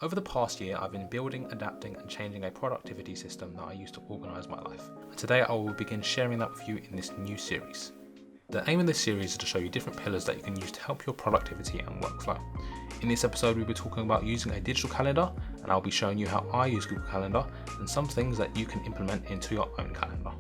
Over the past year, I've been building, adapting and changing a productivity system that I use to organise my life. And today I will begin sharing that with you in this new series. The aim of this series is to show you different pillars that you can use to help your productivity and workflow. In this episode, we'll be talking about using a digital calendar, and I'll be showing you how I use Google Calendar and some things that you can implement into your own calendar.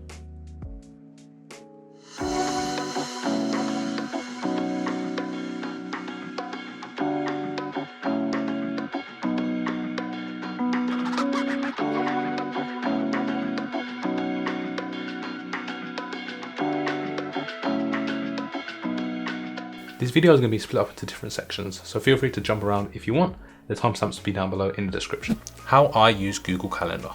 This video is going to be split up into different sections, so feel free to jump around if you want. The timestamps will be down below in the description. How I use Google Calendar.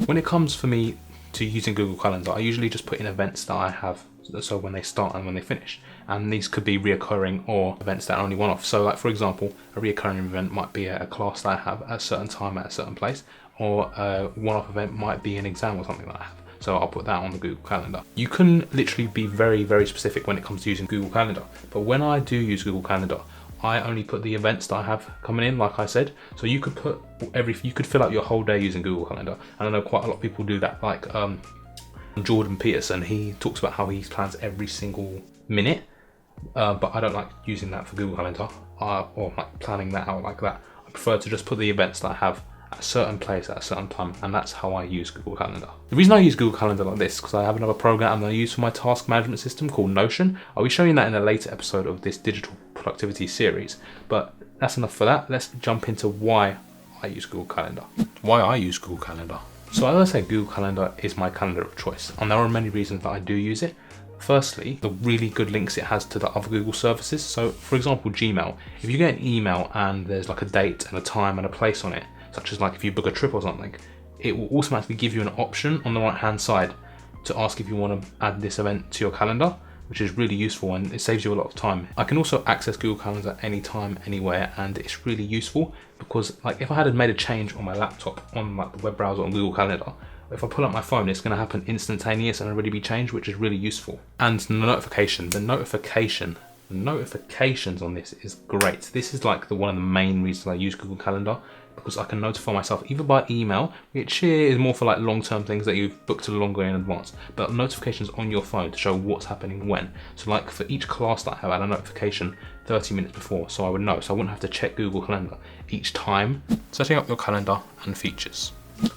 When it comes for me to using Google Calendar, I usually just put in events that I have, so when they start and when they finish. And these could be reoccurring or events that are only one-off. So like for example, a reoccurring event might be a class that I have at a certain time at a certain place, or a one-off event might be an exam or something that I have. So I'll put that on the Google Calendar. You can literally be very, very specific when it comes to using Google Calendar. But when I do use Google Calendar, I only put the events that I have coming in, like I said. So you could put you could fill out your whole day using Google Calendar. And I know quite a lot of people do that. Like Jordan Peterson, he talks about how he plans every single minute. But I don't like using that for Google Calendar or like planning that out like that. I prefer to just put the events that I have at a certain place at a certain time, and that's how I use Google Calendar. The reason I use Google Calendar like this is because I have another program that I use for my task management system called Notion. I'll be showing that in a later episode of this digital productivity series, but that's enough for that. Let's jump into why I use Google Calendar. Why I use Google Calendar. So as I say, Google Calendar is my calendar of choice, and there are many reasons that I do use it. Firstly, the really good links it has to the other Google services. So for example, Gmail, if you get an email and there's like a date and a time and a place on it, such as like if you book a trip or something, it will automatically give you an option on the right hand side to ask if you want to add this event to your calendar, which is really useful and it saves you a lot of time. I can also access Google Calendar anytime, anywhere, and it's really useful because like if I had made a change on my laptop on like the web browser on Google Calendar, if I pull up my phone, it's going to happen instantaneous and already be changed, which is really useful. And the notifications on this is great. This is like one of the main reasons I use Google Calendar, because I can notify myself either by email, which here is more for like long-term things that you've booked a longer in advance, but notifications on your phone to show what's happening when. So like for each class that I have, I had a notification 30 minutes before, so I would know, so I wouldn't have to check Google Calendar each time. Setting up your calendar and features.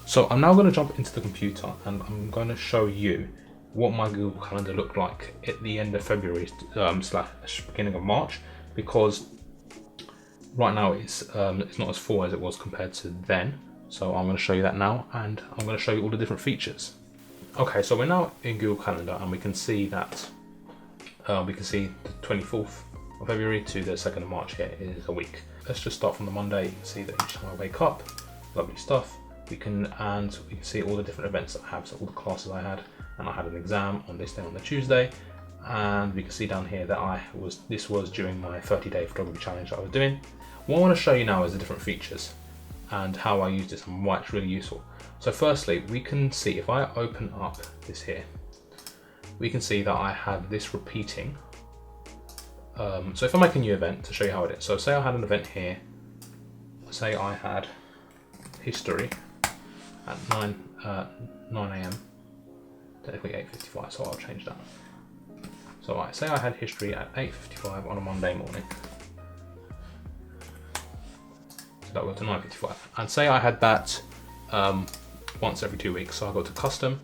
So I'm now going to jump into the computer and I'm going to show you what my Google Calendar looked like at the end of February / beginning of March, because right now it's not as full as it was compared to then. So I'm going to show you that now, and I'm going to show you all the different features. Okay, so we're now in Google Calendar and we can see that the 24th of February to the 2nd of March here is a week. Let's just start from the Monday. You can see that each time I wake up, lovely stuff. We can see all the different events that I have, so all the classes I had, and I had an exam on this day on the Tuesday, and we can see down here that this was during my 30-day photography challenge that I was doing. What I want to show you now is the different features and how I use this and why it's really useful. So firstly, we can see if I open up this here, we can see that I have this repeating. So if I make a new event to show you how it is, so say I had an event here, say I had history at 9 AM, technically 8:55, so I'll change that. So I say I had history at 8:55 on a Monday morning. So that went to 9:55. And say I had that once every 2 weeks. So I go to custom,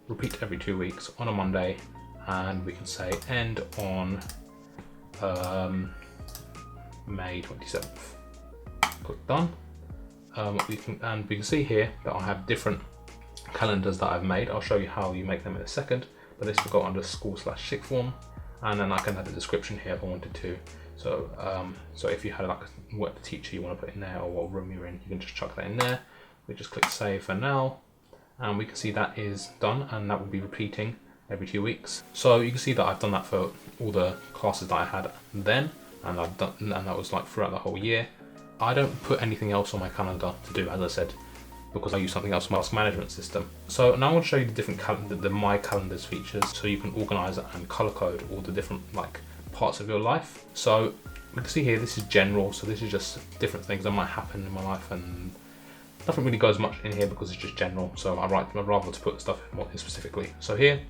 repeat every 2 weeks on a Monday, and we can say end on May 27th. Click done. We can see here that I have different calendars that I've made. I'll show you how you make them in a second, but this will go under school/sixth form, and then I can add a description here if I wanted to. So so if you had like what teacher you want to put in there or what room you're in, you can just chuck that in there. We just click save for now, and we can see that is done, and that will be repeating every 2 weeks. So you can see that I've done that for all the classes that I had then, and that was like throughout the whole year. I don't put anything else on my calendar to do, as I said, because I use something else, my task management system. So now I want to show you the different my calendars features, so you can organize and color code all the different like parts of your life. So You can see here, this is general, so this is just different things that might happen in my life, and nothing really goes much in here because it's just general. So I'd rather to put stuff more specifically. So here,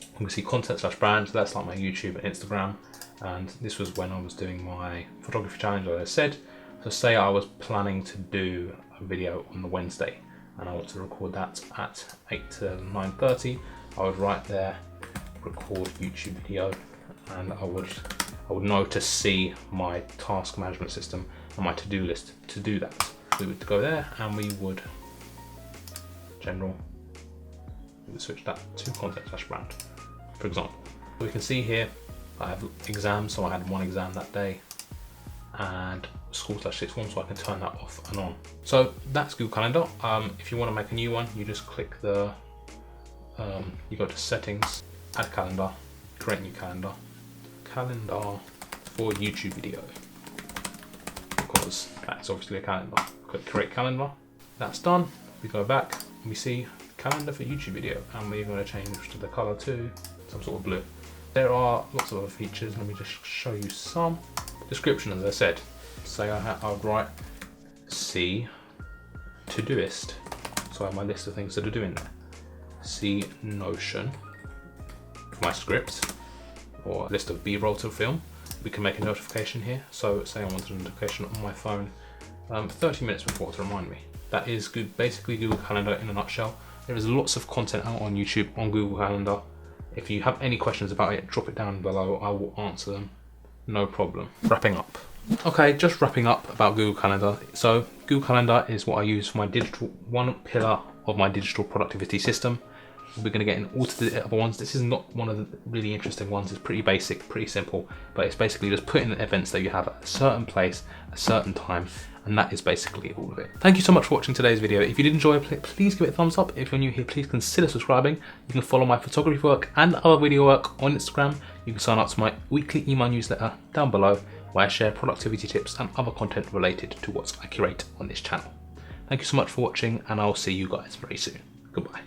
you can see content/brand, so that's like my YouTube and Instagram. And this was when I was doing my photography challenge, as I said. So say I was planning to do a video on the Wednesday and I want to record that at 8 to 9:30, I would write there, record YouTube video, and I would know to see my task management system and my to-do list to do that. We would go there and we would general, we would switch that to content/brand, for example. So we can see here I have exams, so I had one exam that day, and school/sixth form, so I can turn that off and on. So that's Google Calendar. If you want to make a new one, you just click the, you go to settings, add calendar, create new calendar for YouTube video, because that's obviously a calendar. Click create calendar, that's done. We go back and we see calendar for YouTube video, and we're going to change to the color to some sort of blue. There are lots of other features. Let me just show you some. Description, as I said, say I'd write see Todoist, so I have my list of things that are doing there. See Notion for my script, or a list of B-roll to film. We can make a notification here. So say I wanted a notification on my phone 30 minutes before to remind me. That is basically Google Calendar in a nutshell. There is lots of content out on YouTube on Google Calendar. If you have any questions about it, drop it down below. I will answer them, no problem. Wrapping up. Okay, just wrapping up about Google Calendar. So Google Calendar is what I use for my one pillar of my digital productivity system. We're going to get in all to the other ones. This is not one of the really interesting ones. It's pretty basic, pretty simple, but it's basically just putting events that you have at a certain place, a certain time, and that is basically all of it. Thank you so much for watching today's video. If you did enjoy it, please give it a thumbs up. If you're new here, please consider subscribing. You can follow my photography work and other video work on Instagram. You can sign up to my weekly email newsletter down below, where I share productivity tips and other content related to what I curate on this channel. Thank you so much for watching, and I'll see you guys very soon. Goodbye.